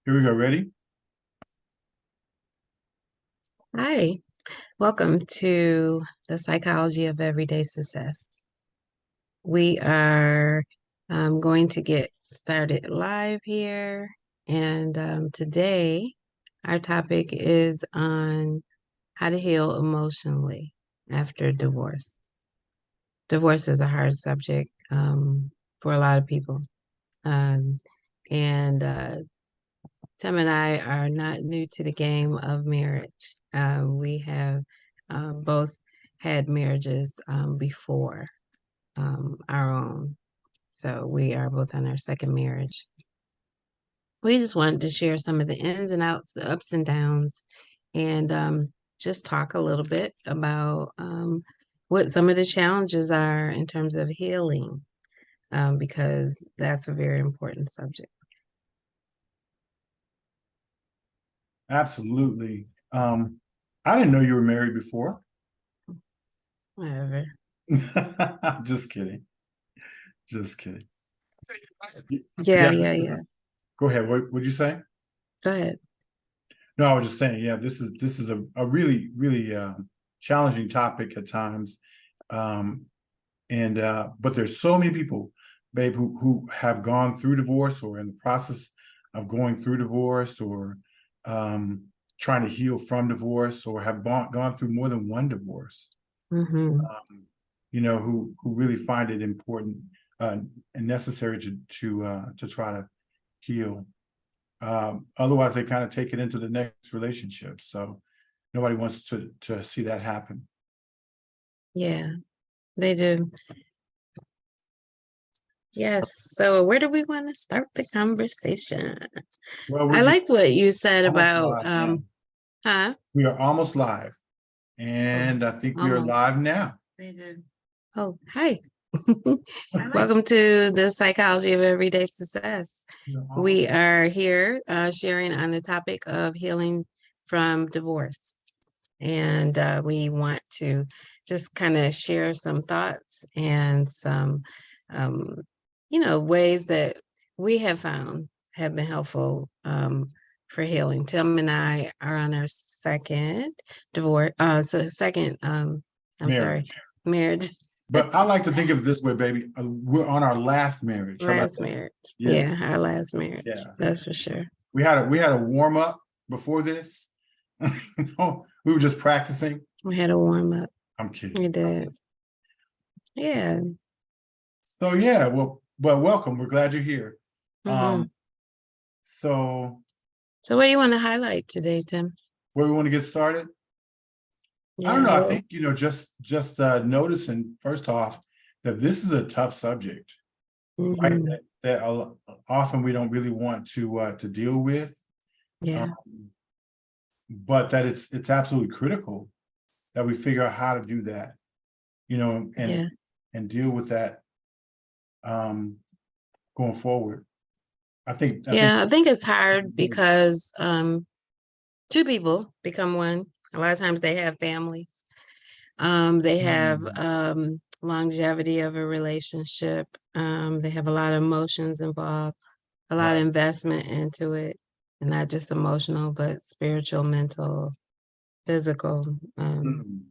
Here we go. Ready? Hi, welcome to the Psychology of Everyday Success. We are going to get started live here, and today our topic is on how to heal emotionally after divorce. Divorce is a hard subject for a lot of people, and Tim and I are not new to the game of marriage. We have both had marriages before our own. So we are both on our second marriage. We just wanted to share some of the ins and outs, the ups and downs, and just talk a little bit about what some of the challenges are in terms of healing, because that's a very important subject. Absolutely. I didn't know you were married before. Whatever. Just kidding. Just kidding. Yeah. Go ahead. What would you say? Go ahead. No, I was just saying, yeah, this is a really, really challenging topic at times. But there's so many people, babe, who have gone through divorce or in the process of going through divorce or trying to heal from divorce or have gone through more than one divorce. Mm-hmm. Who really find it important and necessary to try to heal. Otherwise, they kind of take it into the next relationship. So nobody wants to see that happen. Yeah, they do. Yes. So where do we want to start the conversation? Well, I like what you said about we are almost live. And I think we are live now. They do. Oh, hi. Welcome to the Psychology of Everyday Success. We are here sharing on the topic of healing from divorce. And we want to just kind of share some thoughts and some, ways that we have found have been helpful for healing. Tim and I are on our second divorce, marriage. But I like to think of it this way, baby. We're on our last marriage. Last marriage. Yes. Yeah, our last marriage. Yeah. That's for sure. We had a warm up before this. We were just practicing. We had a warm up. I'm kidding. We did. Yeah. So yeah, well, welcome. We're glad you're here. Mm-hmm. So what do you want to highlight today, Tim? Where we want to get started? Yeah, I don't know. Well, I think just noticing first off that this is a tough subject, mm-hmm. right? That often we don't really want to deal with. Yeah. But that it's absolutely critical that we figure out how to do that, and deal with that going forward. I think it's hard because two people become one. A lot of times they have families. They have longevity of a relationship. They have a lot of emotions involved, a lot of investment into it, and not just emotional, but spiritual, mental, physical. And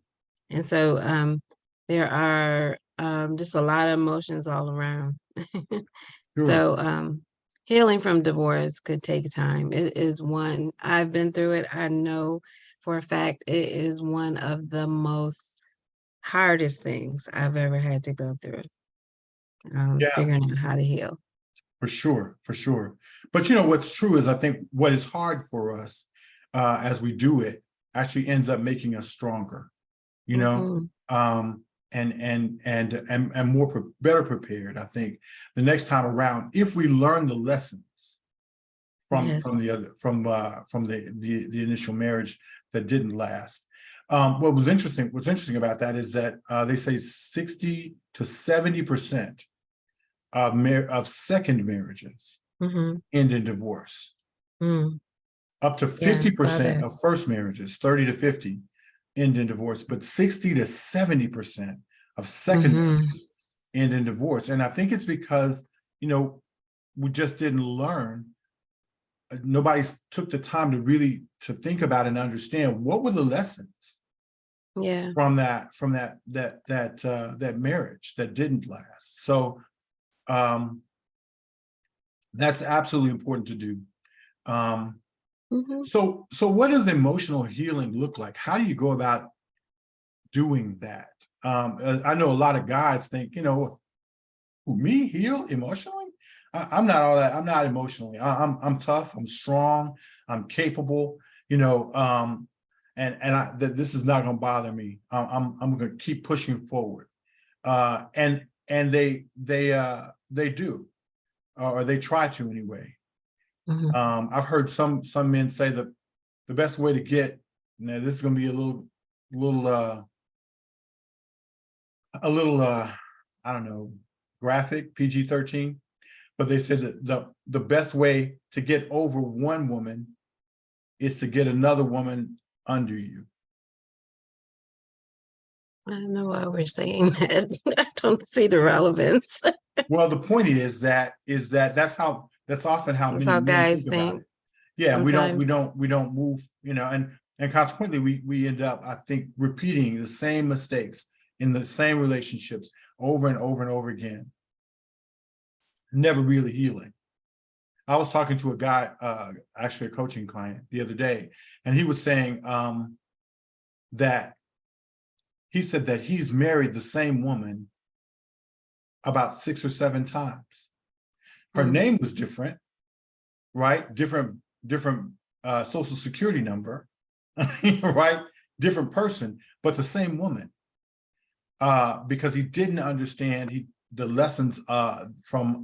so there are just a lot of emotions all around. Sure. So healing from divorce could take time. It is one, I've been through it. I know for a fact it is one of the most hardest things I've ever had to go through. Figuring out how to heal. For sure. But what's true is I think what is hard for us as we do it actually ends up making us stronger, mm-hmm. And better prepared. I think the next time around, if we learn the lessons from the initial marriage that didn't last. What's interesting about that is that they say 60 to 70% of second marriages mm-hmm. end in divorce. Mm. Up to 50% of first marriages, 30 to 50, end in divorce, but 60 to 70% of second mm-hmm. marriages end in divorce. And I think it's because, we just didn't learn, nobody's took the time to really to think about and understand what were the lessons Yeah. from that marriage that didn't last. So that's absolutely important to do. So what does emotional healing look like? How do you go about doing that? I know a lot of guys think, who, me heal emotionally? I'm not all that. I'm not emotionally. I'm tough. I'm strong. I'm capable. And this is not going to bother me. I'm going to keep pushing forward. And they do, or they try to anyway. I've heard some men say that the best way to get, now this is going to be a little I don't know, graphic, PG-13, but they said that the best way to get over one woman is to get another woman under you. I don't know why we're saying that. I don't see the relevance. Well, the point is that's often how That's many how men guys think about think. it. Yeah, we sometimes. don't move, and consequently we end up, I think, repeating the same mistakes in the same relationships over and over and over again, never really healing. I was talking to a guy, actually a coaching client the other day, and he was saying that he said that he's married the same woman about 6 or 7 times. Her name was different, right? Different social security number, right? Different person, but the same woman. Because he didn't understand the lessons from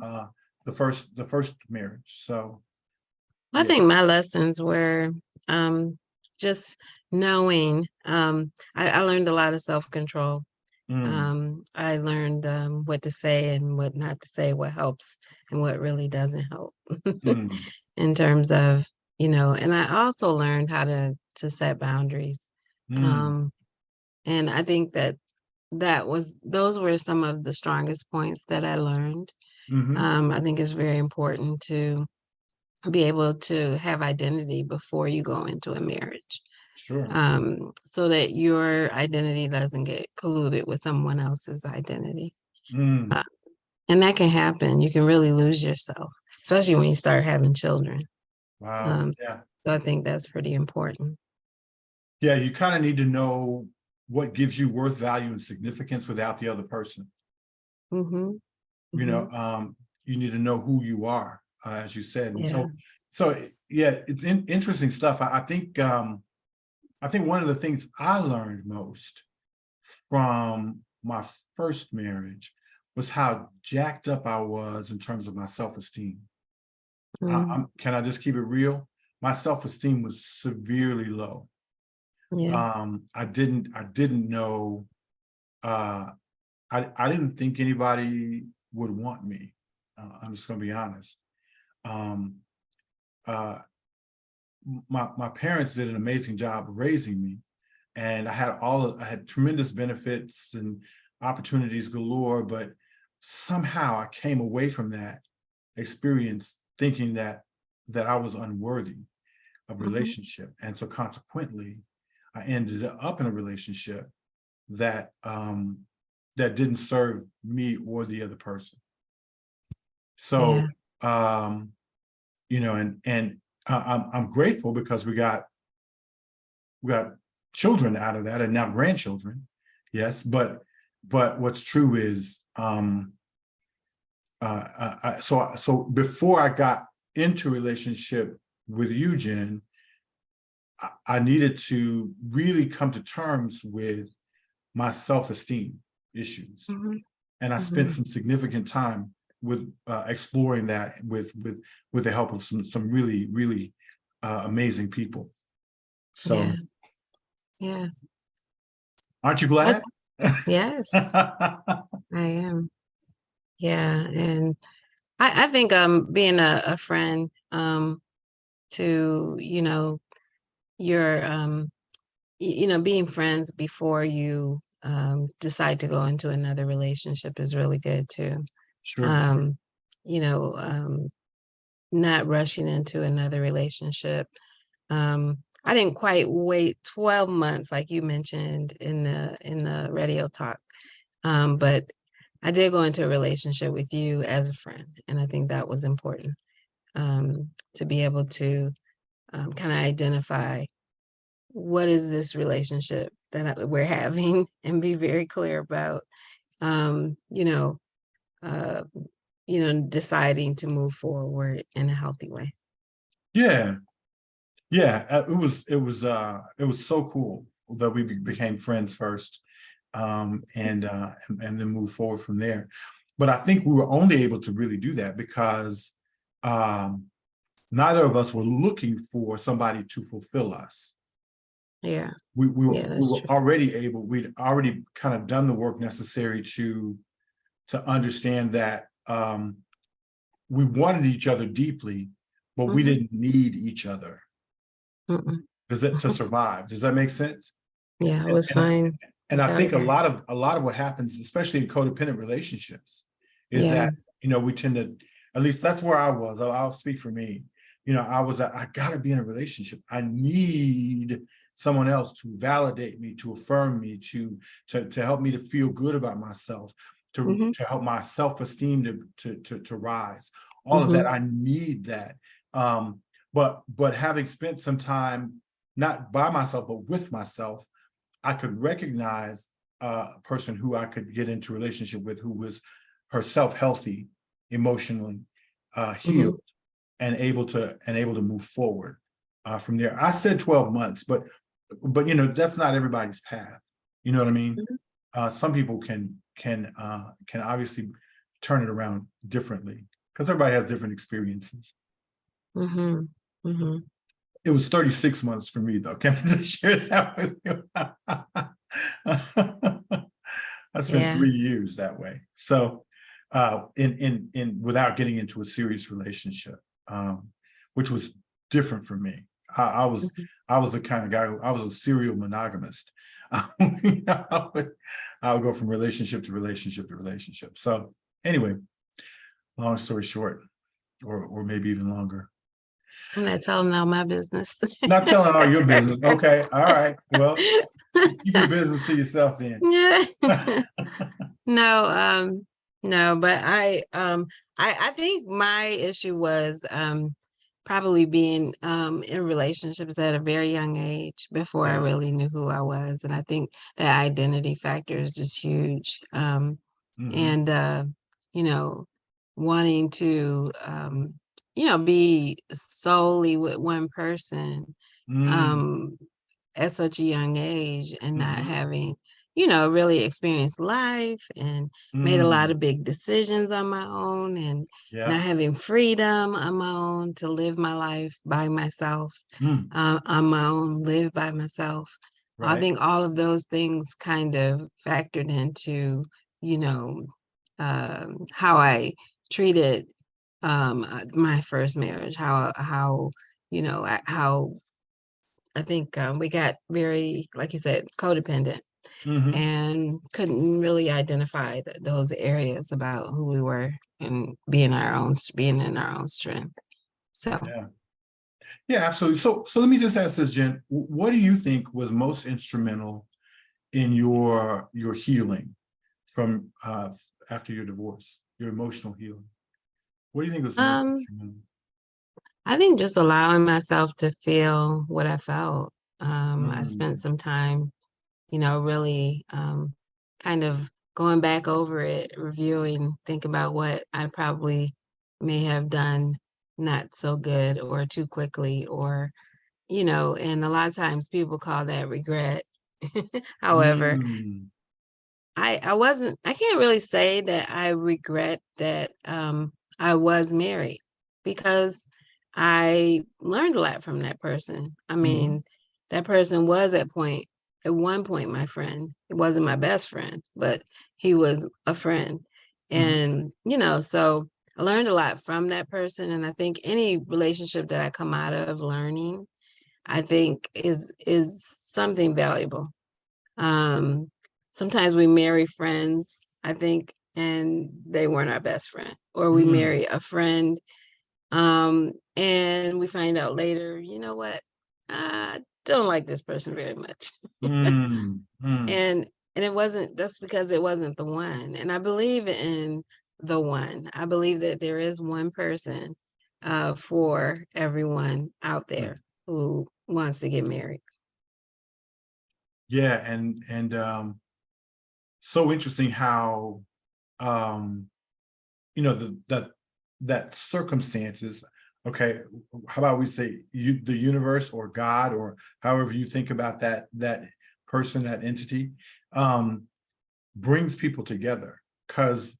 the first marriage. So I think my lessons were just knowing. I learned a lot of self-control. I learned what to say and what not to say, what helps and what really doesn't help in terms of, and I also learned how to set boundaries. And I think those were some of the strongest points that I learned. I think it's very important to be able to have identity before you go into a marriage. Sure. So that your identity doesn't get colluded with someone else's identity. And that can happen. You can really lose yourself, especially when you start having children. Wow. Yeah. So I think that's pretty important. Yeah, you kind of need to know what gives you worth, value, and significance without the other person. You need to know who you are, as you said. And so yeah, it's interesting stuff. I think one of the things I learned most from my first marriage was how jacked up I was in terms of my self-esteem. Can I just keep it real? My self-esteem was severely low. I didn't know, I didn't think anybody would want me. I'm just going to be honest. My parents did an amazing job of raising me, and I had tremendous benefits and opportunities galore, but somehow I came away from that experience thinking that I was unworthy of relationship. And so consequently, I ended up in a relationship that didn't serve me or the other person. So and I'm grateful because we got children out of that, and now grandchildren. Yes, but what's true is so before I got into a relationship with you, Jen, I needed to really come to terms with my self-esteem issues. And I spent some significant time with exploring that with the help of some really, really amazing people. So yeah. Aren't you glad? Yes, I am. Yeah. And I think being a friend to, your being friends before you decide to go into another relationship is really good too. Sure. not rushing into another relationship. I didn't quite wait 12 months like you mentioned in the radio talk. But I did go into a relationship with you as a friend, and I think that was important, to be able to kind of identify what is this relationship that we're having and be very clear about, um, you know, uh, deciding to move forward in a healthy way. Yeah. Yeah, it was so cool that we became friends first, and then move forward from there. But I think we were only able to really do that because um, neither of us were looking for somebody to fulfill us. Yeah, We yeah, we that's were true. already able. We'd already kind of done the work necessary to understand that we wanted each other deeply, but we Hmm. didn't need each other. Mm-mm. Does that to survive? Does that make sense? Yeah, it And, was and I, fine and I without think it. a lot of what happens, especially in codependent relationships, is Yeah. that we tend to, at least that's where I was. I'll speak for me. I gotta be in a relationship. I need someone else to validate me, to affirm me, to help me to feel good about myself, Hmm. to help my self-esteem to rise. All of that, Hmm. I need that. Um, but having spent some time not by myself, but with myself, I could recognize a person who I could get into a relationship with who was herself healthy, emotionally Hmm. healed, and able to move forward from there. I said 12 months, but that's not everybody's path. You know what I mean? Some people can obviously turn it around differently because everybody has different experiences. Hmm. Hmm. It was 36 months for me, though. Can I just share that with you? I spent Yeah. 3 years that way. So, in without getting into a serious relationship, which was different for me. Mhm. I was the kind of guy I was a serial monogamist. I would go from relationship to relationship to relationship. So, anyway, long story short, or maybe even longer. I'm not telling all my business. Not telling all your business. Okay. All right. Well, keep your business to yourself then. Yeah. No, no, but I think my issue was probably being in relationships at a very young age before I Yeah. really knew who I was. And I think that identity factor is just huge. Hmm. And you know, wanting to be solely with one person Mm. um at such a young age and not Hmm. having, really experienced life and made a lot Mm. of big decisions on my own and not Yeah. having freedom on my own to live my life by myself, Mm. on my own, live by myself. I Right. think all of those things kind of factored into, you know, how I treated my first marriage, how I think we got very, like you said, codependent Hmm. and couldn't really identify those areas about who we were and being in our own strength. So, Yeah. Yeah, absolutely. So let me just ask this, Jen. What do you think was most instrumental in your healing from after your divorce, your emotional healing? What do you think was most um, instrumental? I think just allowing myself to feel what I felt. I spent Mm. some time, really kind of going back over it, reviewing, think about what I probably may have done not so good or too quickly, or, and a lot of times people call that regret. However, Mm. I can't really say that I regret that I was married because I learned a lot from that person. I Hmm. mean, that person was at one point my friend. It wasn't my best friend, but he was a friend. Hmm. And, so I learned a lot from that person. And I think any relationship that I come out of learning, I think is something valuable. um, Sometimes we marry friends, I think, and they weren't our best friend, or we Mm. marry a friend And we find out later, you know what? I don't like this person very much. Mm, mm. And it wasn't, that's because it wasn't the one. And I believe in the one. I believe that there is one person for everyone out there who wants to get married. Yeah, and so interesting how you know that circumstances. Okay, how about we say the universe or God or however you think about that person, that entity, um, brings people together. Because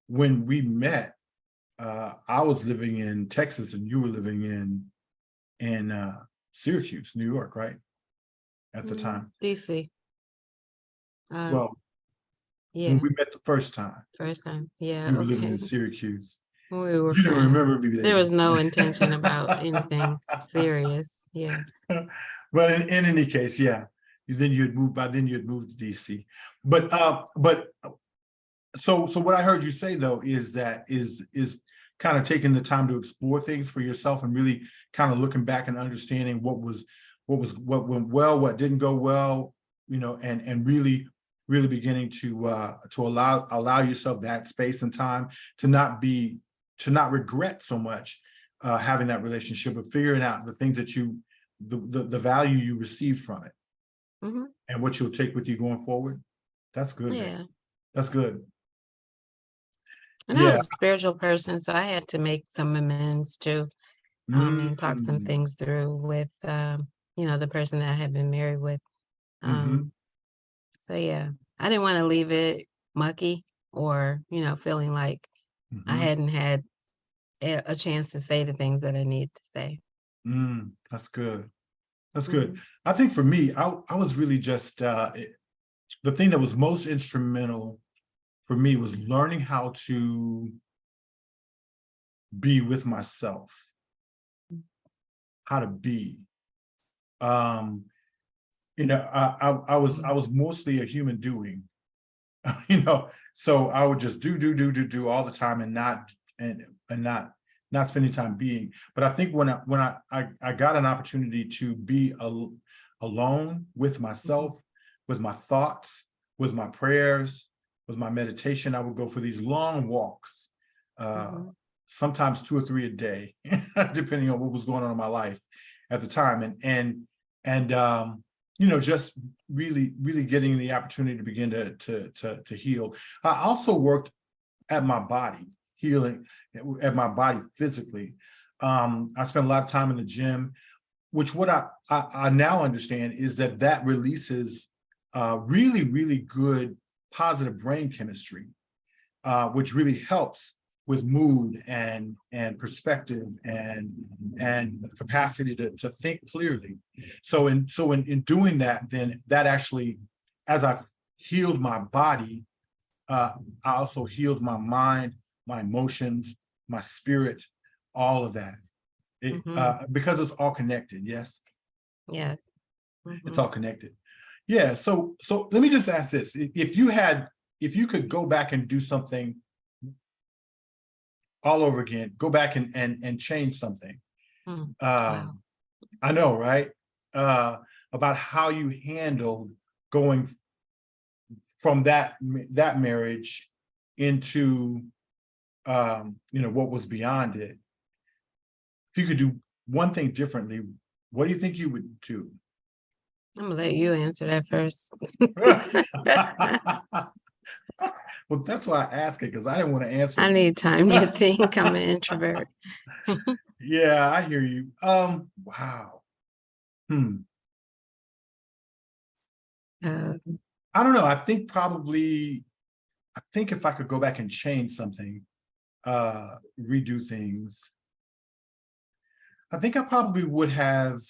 when we met, I was living in Texas and you were living in Syracuse, New York, right? At the time. DC. Well, Yeah, when we met the first time, first time. Yeah, we were living okay. in Syracuse. We were You didn't remember friends. me There was then. no intention about anything serious. Yeah. But in any case, yeah. Then you had moved. By then you had moved to DC. But so what I heard you say though is that is kind of taking the time to explore things for yourself and really kind of looking back and understanding what went well, what didn't go well, you know, and really beginning to allow yourself that space and time to not regret so much having that relationship, but figuring out the things that the value you received from it Hmm. and what you'll take with you going forward. That's good, man. Yeah. That's good. And I Yeah. was a spiritual person, so I had to make some amends too, and talk some Mm, things through with, the person that I had been married with. mhm, Um, so yeah, I didn't want to leave it mucky or, feeling like I mhm, hadn't had a chance to say the things that I need to say. that's good. That's good. Hmm. I think for me, I was really just the thing that was most instrumental for me was learning how to be with myself, how to be. Um, I was mostly a human doing, so I would just do all the time and not spending time being. But I think when I got an opportunity to be alone with Hmm. myself, with my thoughts, with my prayers, with my meditation, I would go for these long walks, uh, Hmm. sometimes 2 or 3 a day, depending on what was going on in my life at the time, and just really getting the opportunity to begin to heal. I also worked at my body, healing at my body physically. I spent a lot of time in the gym, which what I now understand is that releases really good positive brain chemistry, which really helps with mood and perspective and capacity to think clearly. So in doing that, then that actually, as I healed my body, I also healed my mind, my emotions, my spirit, all of that. Hmm. Because it's all connected. Yes, Yes. it's Hmm. all connected. Yeah. So let me just ask this: if you could go back and do something all over again, go back and change something. Mm. Wow. Um, I know, right? Uh, about how you handled going from that marriage into what was beyond it. If you could do one thing differently, what do you think you would do? I'm gonna let you answer that first. Well, that's why I asked it because I didn't want to answer. I need time to think. I'm an introvert. Yeah, I hear you. Wow. Hmm. Uh, I don't know. I think if I could go back and change something, redo things, I think I probably would have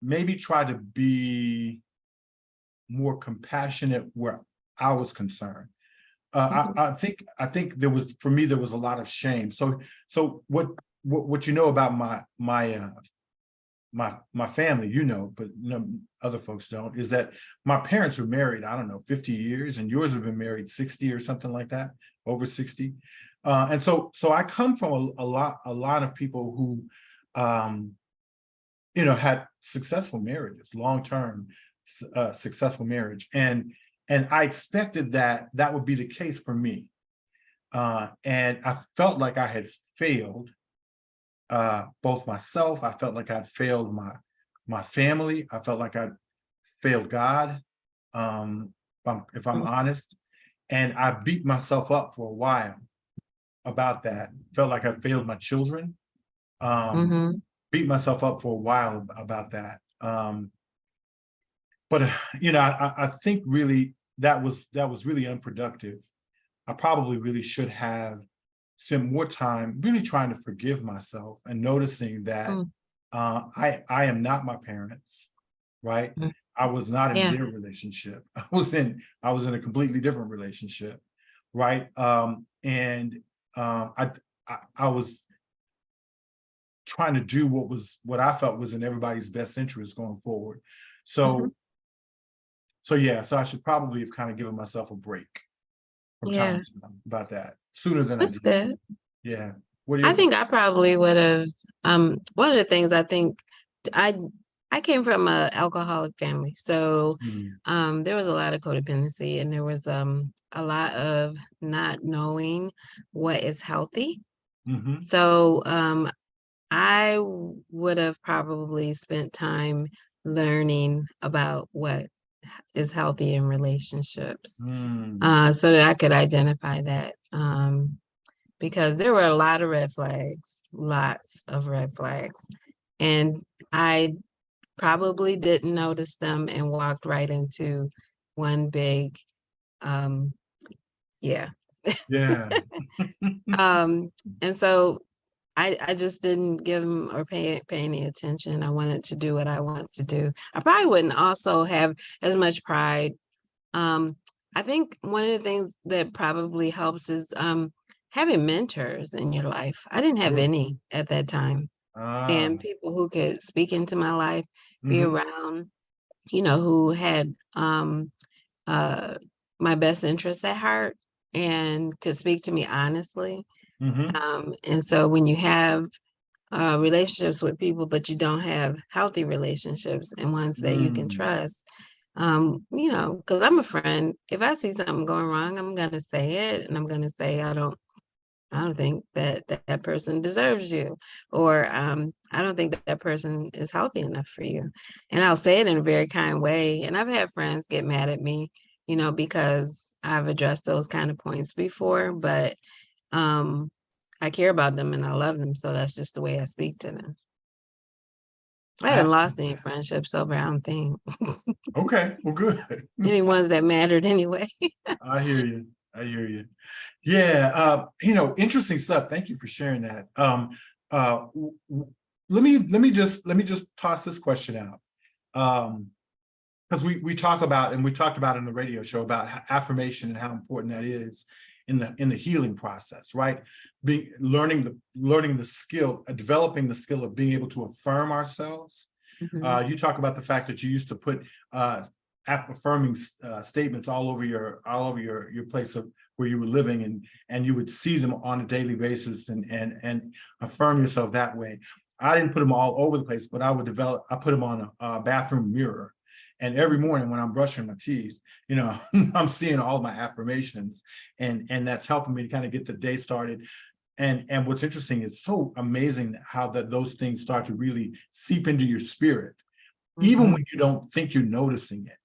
maybe tried to be more compassionate where I was concerned. mhm, I think there was a lot of shame. So what you know about my family, but other folks don't, is that my parents were married, I don't know, 50 years, and yours have been married 60 or something like that, over 60. And so I come from a lot of people who, had successful marriages, long-term successful marriage. And I expected that would be the case for me. And I felt like I had failed both myself. I felt like I'd failed my family. I felt like I'd failed God, if I'm honest. And I beat myself up for a while about that. Felt like I failed my children. Mm-hmm. Beat myself up for a while about that. But I think really that was really unproductive. I probably really should have spent more time really trying to forgive myself and noticing that I am not my parents, right? I was not in Yeah. their relationship. I was in a completely different relationship, right? I was trying to do what I felt was in everybody's best interest going forward. So yeah, so I should probably have kind of given myself a break from Yeah. time about that sooner than I That's did. good. Yeah. What do I you think I probably would have, one of the things I think I I came from a alcoholic family. So there was a lot of codependency and there was a lot of not knowing what is healthy. Mm-hmm. So I would have probably spent time learning about what is healthy in relationships, so that I could identify that. Because there were a lot of red flags, lots of red flags. And I probably didn't notice them and walked right into one big, yeah. Yeah. And so I just didn't give them or pay any attention. I wanted to do what I wanted to do. I probably wouldn't also have as much pride. I think one of the things that probably helps is having mentors in your life. I didn't have Sure. any at that time. And people who could speak into my life, be around, who had my best interests at heart and could speak to me honestly. And so when you have relationships with people, but you don't have healthy relationships and ones that you can trust, because I'm a friend. If I see something going wrong, I'm gonna say it, and I'm gonna say I don't think that person deserves you, or I don't think that person is healthy enough for you, and I'll say it in a very kind way. And I've had friends get mad at me, because I've addressed those kind of points before, but I care about them and I love them, so that's just the way I speak to them. I haven't lost any friendships over, I don't think. Okay, well, good. Any ones that mattered anyway. I hear you. I hear you. Yeah, interesting stuff. Thank you for sharing that. Let me just toss this question out. Because we talk about, and we talked about in the radio show about affirmation and how important that is in the healing process, right? Learning the skill, developing the skill of being able to affirm ourselves. You talk about the fact that you used to put affirming statements all over your place of where you were living, and you would see them on a daily basis and affirm yourself that way. I didn't put them all over the place, but I put them on a bathroom mirror. And every morning when I'm brushing my teeth, I'm seeing all my affirmations, and that's helping me to kind of get the day started. And what's interesting is so amazing how those things start to really seep into your spirit, even when you don't think you're noticing it,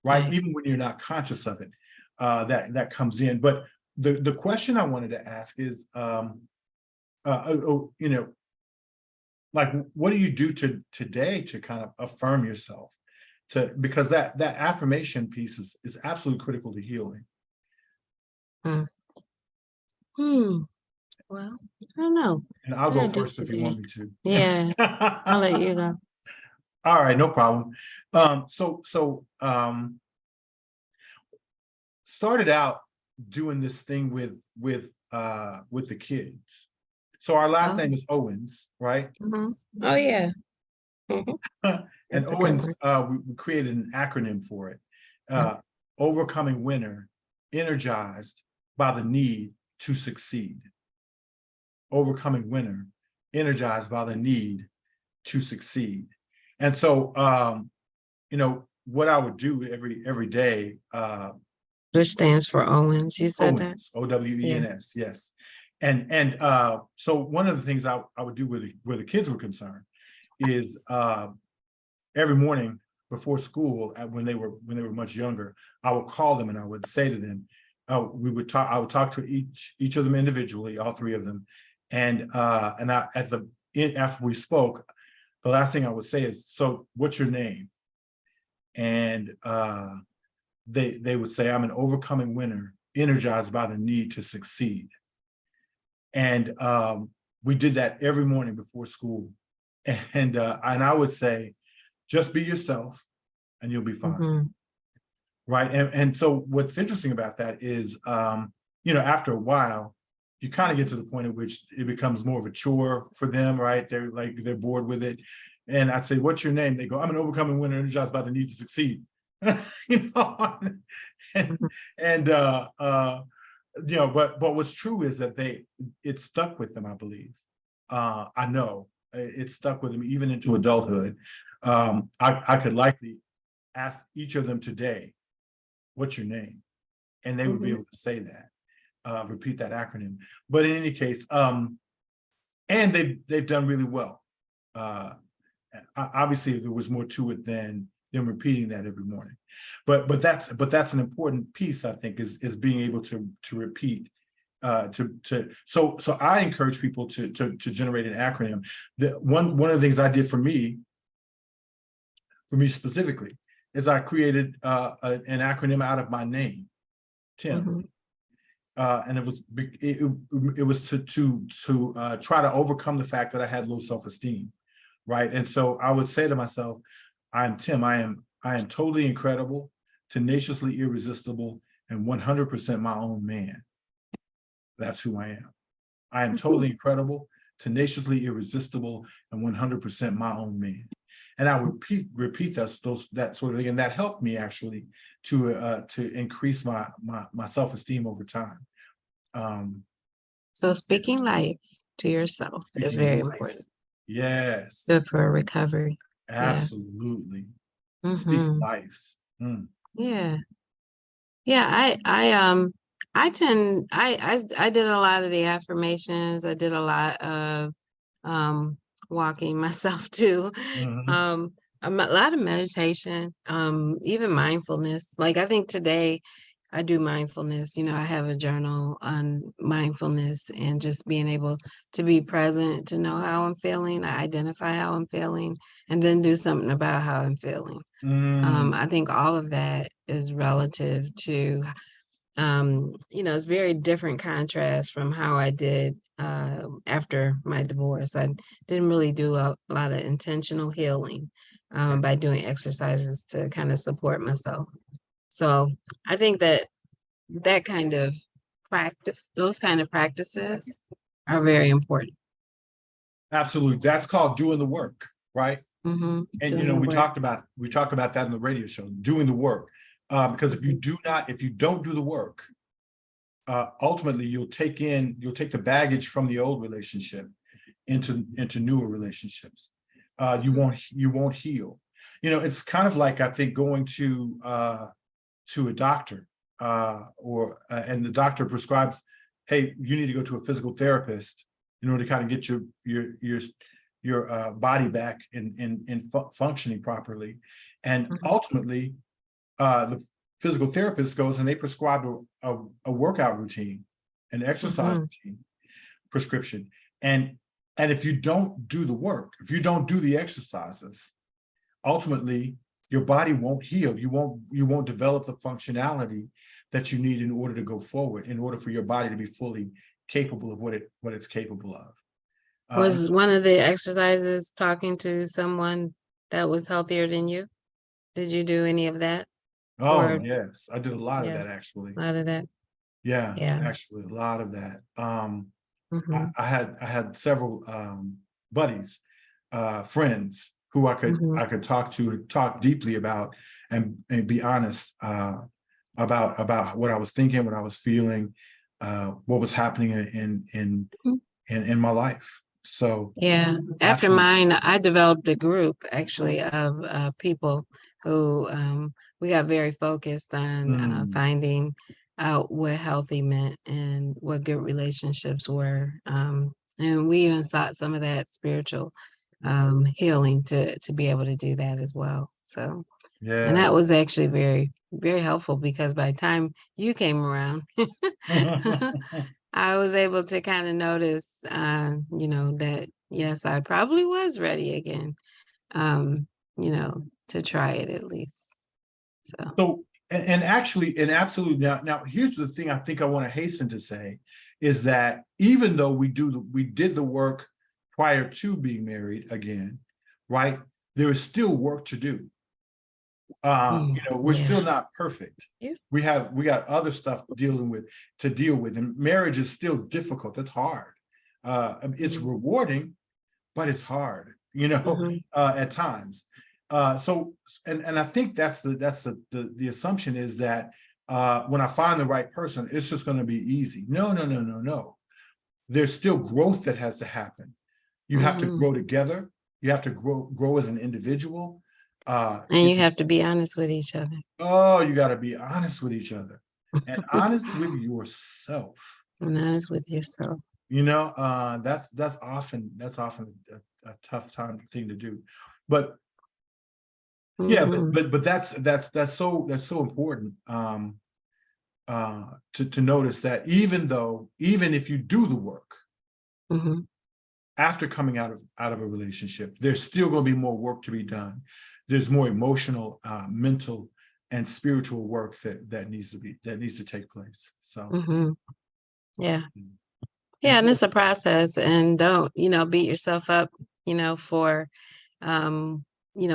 right? Even when you're not conscious of it, that comes in. But the question I wanted to ask is, like, what do you do today to kind of affirm yourself? Because that affirmation piece is absolutely critical to healing. Well, I don't know. And I'll go first if you want me to. Yeah, I'll let you go. All right, no problem. So started out doing this thing with the kids. So our last name is Owens, right? Oh yeah. And Owens, we created an acronym for it. Overcoming winter, energized by the need to succeed. overcoming winter, energized by the need to succeed. And so, you know, what I would do every day, Which stands for Owens. You said that? Owens, OWENS, yes. And so one of the things I would do where the kids were concerned is every morning before school, when they were much younger, I would call them and I would say to them, I would talk to each of them individually, all three of them, and after we spoke, the last thing I would say is, so what's your name? And they would say, I'm an overcoming winner, energized by the need to succeed. And we did that every morning before school. And I would say, just be yourself and you'll be fine. Mm-hmm. Right. And so what's interesting about that is, you know, after a while, you kind of get to the point at which it becomes more of a chore for them, right? They're bored with it. And I'd say, what's your name? They go, I'm an overcoming winner, energized by the need to succeed. You know, and you know, but what's true is that it stuck with them, I believe. I know it stuck with them even into adulthood. I could likely ask each of them today, what's your name? And they would be able to say that, repeat that acronym. But in any case, and they've done really well. Obviously, there was more to it than them repeating that every morning. But that's an important piece, I think, is being able to repeat. So I encourage people to generate an acronym. One of the things I did for me specifically, is I created an acronym out of my name, Tim. And it was to try to overcome the fact that I had low self-esteem, right? And so I would say to myself, I am Tim. I am totally incredible, tenaciously irresistible, and 100% my own man. That's who I am. I am totally incredible, tenaciously irresistible, and 100% my own man. And I would repeat that sort of thing, and that helped me actually to increase my self-esteem over time. So speaking life to yourself is very important. Yes. Good for recovery. Absolutely. Yeah. Speak life. Yeah. Yeah. I did a lot of the affirmations. I did a lot of walking myself too. A lot of meditation, even mindfulness. Like I think today I do mindfulness. You know, I have a journal on mindfulness and just being able to be present, to know how I'm feeling, I identify how I'm feeling, and then do something about how I'm feeling. I think all of that is relative to, you know, it's very different contrast from how I did after my divorce. I didn't really do a lot of intentional healing by doing exercises to kind of support myself. So I think that kind of practice, those kind of practices are very important. Absolutely. That's called doing the work, right? And you know, we talked about that in the radio show, doing the work. Because if you don't do the work, ultimately you'll take the baggage from the old relationship into newer relationships. You won't heal. You know, it's kind of like, I think, going to a doctor, and the doctor prescribes, hey, you need to go to a physical therapist in order to kind of get your body back in functioning properly. And ultimately, the physical therapist goes and they prescribe a workout routine, an exercise routine prescription. And if you don't do the work, if you don't do the exercises, ultimately your body won't heal. You won't develop the functionality that you need in order to go forward, in order for your body to be fully capable of what it's capable of. Was one of the exercises talking to someone that was healthier than you? Did you do any of that? Oh, yes, I did a lot of that, actually. A lot of that. Yeah, Yeah. actually, a lot of that. I had several buddies, friends who I could talk deeply about and be honest about what I was thinking, what I was feeling, what was happening in my life. So Yeah, after absolutely. mine, I developed a group actually of people who we got very focused on Mm, finding out what healthy meant and what good relationships were. And we even sought some of that spiritual healing to be able to do that as well. So, and yeah. that was actually very, very helpful because by the time you came around, I was able to kind of notice, that yes, I probably was ready again, to try it at least. So, So, and actually, and absolutely, now here's the thing I think I want to hasten to say is that even though we did the work prior to being married again, right? There is still work to do. We're still yeah. not perfect. Yeah. We got other stuff to deal with, and marriage is still difficult. It's hard. It's Mhm. rewarding, but it's hard, Mhm. at times. So, and I think that's the assumption is that when I find the right person, it's just going to be easy. No, no, no, no, no. There's still growth that has to happen. You have to Mhm. grow together. You have to grow as an individual. And you have to be honest with each other. Oh, you got to be honest with each other and honest with yourself. And honest with yourself. That's often a tough thing to do, but yeah, Mhm. but that's so important, to notice that even if you do the work Mhm. after coming out of a relationship, there's still going to be more work to be done. There's more emotional, mental, and spiritual work that needs to take place. So Mhm. Yeah. mm, Yeah, and it's a process, and don't, beat yourself up, for um,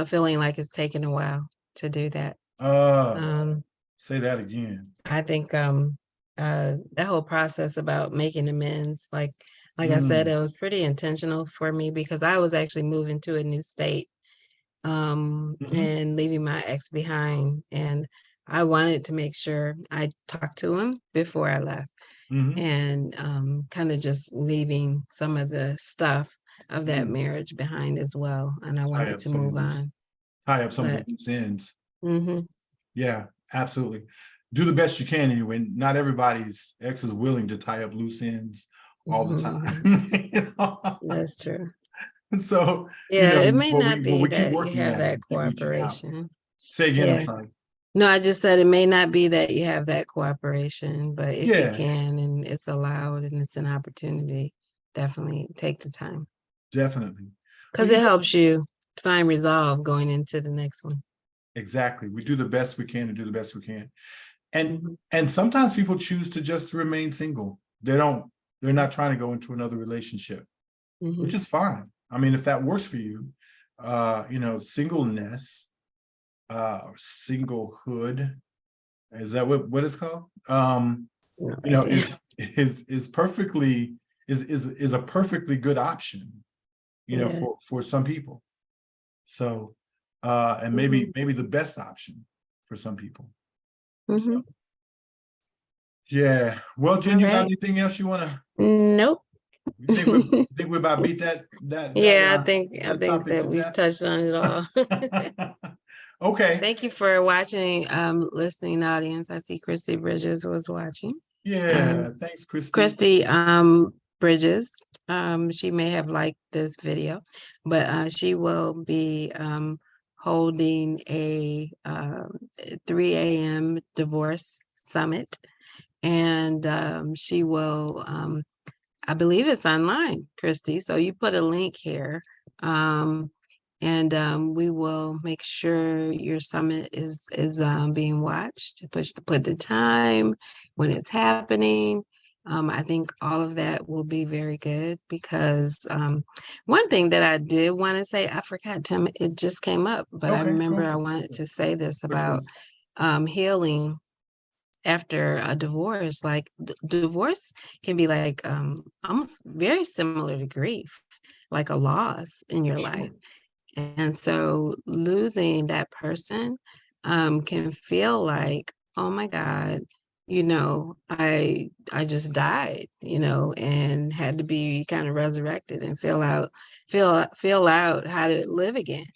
feeling like it's taking a while to do that. uh, Um, say that again. I think that whole process about making amends, like I said, Mm, it was pretty intentional for me because I was actually moving to a new state mhm, and leaving my ex behind, and I wanted to make sure I talked to him before I left, mhm, and kind of just leaving some of the stuff of that mm. marriage behind as well, and I Tie wanted up to some of move the loose, on. tie up some of the But loose ends. mhm. Yeah, absolutely. Do the best you can anyway. Not everybody's ex is willing to tie up loose ends all the Mhm. time. you know? That's true. So, Yeah, it may but not we be keep that you working have at it that and keep reaching out. cooperation. Say again, I'm Yeah. sorry. No, I just said it may not be that you have that cooperation, but if you Yeah, can and it's allowed and it's an opportunity, definitely take the time definitely. Well, because it helps you find resolve going into the next one. exactly. We do the best we can and do the best we can. And Mhm. and sometimes people choose to just remain single. They're not trying to go into another relationship, which Mhm. is fine. I mean, if that works for you, singleness, or singlehood, is that what it's called? No idea. Is perfectly is a perfectly good option, Yeah. for some people. So and maybe Mhm. maybe the best option for some people. So Mhm. yeah. Well, All Jen, you got right. anything else you wanna Nope. you think we about beat Yeah, I that think topic that to we've death? touched on it all. Okay. Thank you for watching, listening audience. I see Christy Bridges was watching. Yeah. Um, Thanks, Christy. Christy Bridges, she may have liked this video, but she will be holding a 3 a.m. divorce summit, and she will I believe it's online, Christy. So you put a link here. And we will make sure your summit is being watched. Put the time when it's happening. I think all of that will be very good because one thing that I did want to say, I forgot, Tim, it just came up, but I Okay, remember go. I wanted to say this Which about was healing after a divorce. Like divorce can be like almost very similar to grief, like a loss in your life. sure. And so losing that person can feel like, oh my God, you know, I just died, you know, and had to be kind of resurrected and feel out how to live again.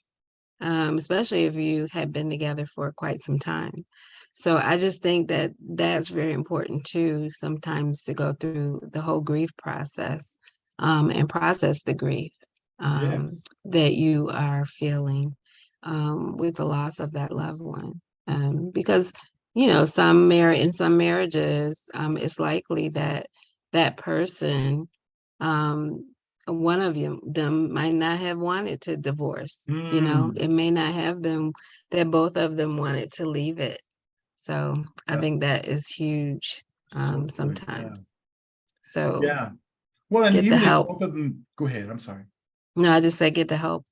Especially if you had been together for quite some time. So I just think that that's very important too, sometimes to go through the whole grief process, and process the grief, Yes. that you are feeling, with the loss of that loved one. Because, you know, in some marriages, it's likely that that person, um, one of them might not have wanted to divorce. You know, Mm, it may not have been that both of them wanted to leave it. So I that's think that is huge, so good. Yeah. sometimes. So Yeah. Well, and get the even if help. both of them, go ahead. I'm sorry. No, I just say get the help.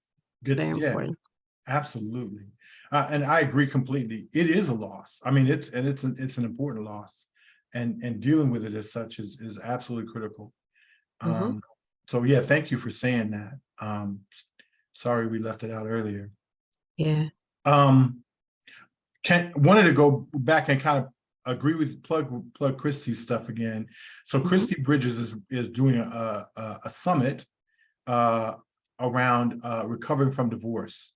Good. Very Yeah, important. absolutely. And I agree completely. It is a loss. I mean, it's an important loss, and dealing with it as such is absolutely critical. Hmm. Um, so yeah, thank you for saying that. Sorry we left it out earlier. Yeah. Um, wanted to go back and kind of agree with plug Christie's stuff again. So Hmm. Christy Bridges is doing a summit uh, around recovering from divorce.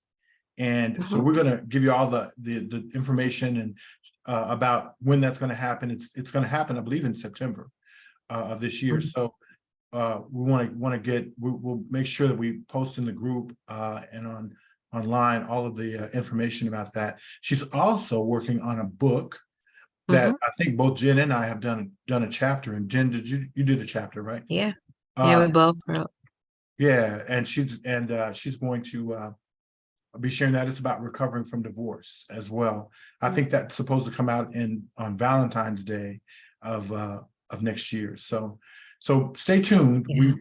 And so Hmm. we're going to give you all the information and about when that's going to happen. It's going to happen, I believe, in September of this year. So we'll make sure that we post in the group and online all of the information about that. She's also working on a book Hmm. that I think both Jen and I have done a chapter. And Jen, you did a chapter, right? Yeah. Yeah, Uh, we both wrote. yeah, and she's going to be sharing that. It's about recovering from divorce as well. I think that's supposed to come out on Valentine's Day of next year. So stay tuned. Yeah.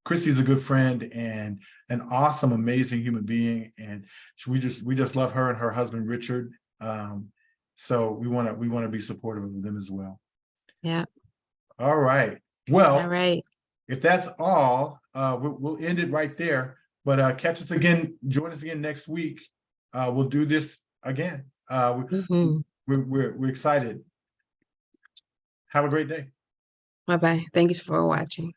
Christy's a good friend and an awesome, amazing human being, and we just love her and her husband Richard. So we want to be supportive of them as well. Yeah. All right. All Well, right. if that's all, we'll end it right there. But catch us again, join us again next week. We'll do this again. Hmm. We're excited. Have a great day. Bye-bye. Thank you for watching.